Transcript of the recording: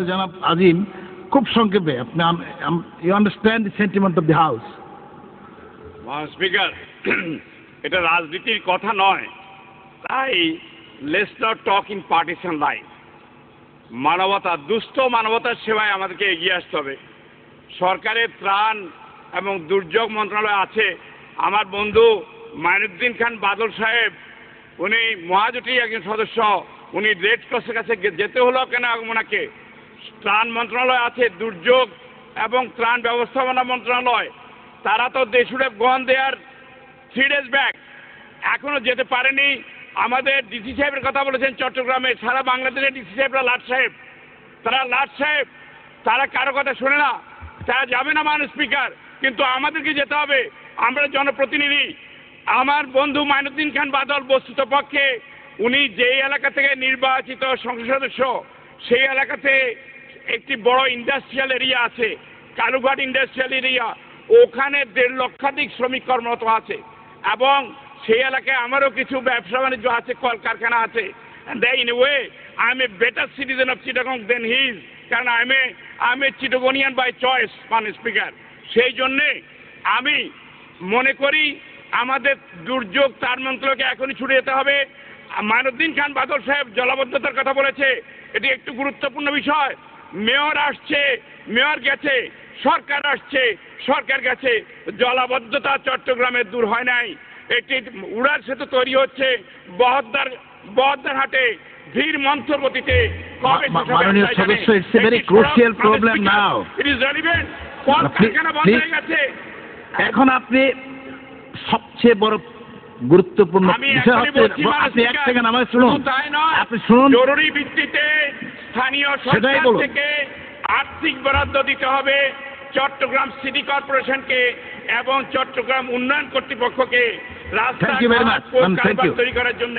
জনাব আজিম, খুব সংক্ষেপে আপনি you understand the sentiment of the house. Speaker, এটা রাজনীতির কথা নয়, তাই let's not talk in partition line. মানবতা, দুস্থ মানবতার সেবায় আমাদেরকে এগিয়ে আসতে হবে। সরকারের ত্রাণ এবং দুর্যোগ মন্ত্রণালয় আছে। আমার বন্ধু মাইনুদ্দিন খান বাদল সাহেব, উনি মহাজোটের একজন সদস্য, উনি রেড ক্রসের কাছে যেতে হলো কেন ওনাকে? ত্রাণ মন্ত্রণালয় আছে, দুর্যোগ এবং ত্রাণ ব্যবস্থাপনা মন্ত্রণালয়, তারা তো they should have gone there 3 days back, এখনো যেতে পারেনি। আমাদের ডিসি সাহেবের কথা বলেছেন চট্টগ্রামে, সারা বাংলাদেশের ডিসি সাহেবরা লাট সাহেব, তারা কারো কথা শোনে না, তারা যাবে না মাননীয় স্পিকার। কিন্তু আমাদেরকে যেতে হবে, আমরা জনপ্রতিনিধি। আমার বন্ধু মাইনুদ্দিন খান বাদল বস্তুতপক্ষে উনি যেই এলাকা থেকে নির্বাচিত সংসদ সদস্য, সেই এলাকাতে একটি বড় ইন্ডাস্ট্রিয়াল এরিয়া আছে, কালুঘাট ইন্ডাস্ট্রিয়াল এরিয়া, ওখানে 1.5 লক্ষাধিক শ্রমিক কর্মরত আছে এবং সেই এলাকায় আমারও কিছু ব্যবসা বাণিজ্য আছে, কলকারখানা আছে। And in a way, I am a better citizen of Chittagong than he is, কারণ I am a Chittagonian by choice, মাননীয় স্পিকার। সেই জন্যে আমি মনে করি আমাদের দুর্যোগ তার মন্ত্রকে এখনই ছুটে যেতে হবে। মাইনুদ্দিন খান বাদল সাহেব জলাবদ্ধতার কথা বলেছে, এটি একটু গুরুত্বপূর্ণ বিষয়। মেয়র আসছে, মেয়র গেছে, সরকার আসছে, সরকার গেছে, জলাবদ্ধতা চট্টগ্রামে দূর হয় নাই। একটি উড়ার সেতু তৈরি হচ্ছে বহদ্দার হাটে ধীর মন্থর গতিতে। মাননীয় সদস্য, it's a very crucial problem now. It is relevant. কলকারখানা বন্ধ হয়ে গেছে। এখন আপনি সবচেয়ে বড় গুরুত্বপূর্ণ বিষয় হচ্ছে, আপনি এক সেকেন্ড আমায় শুনুন, আপনি শুনুন। জরুরি ভিত্তিতে স্থানীয় সরকার থেকে আর্থিক বরাদ্দ দিতে হবে চট্টগ্রাম সিটি কর্পোরেশনকে এবং চট্টগ্রাম উন্নয়ন কর্তৃপক্ষকে রাস্তা তৈরি করার জন্য।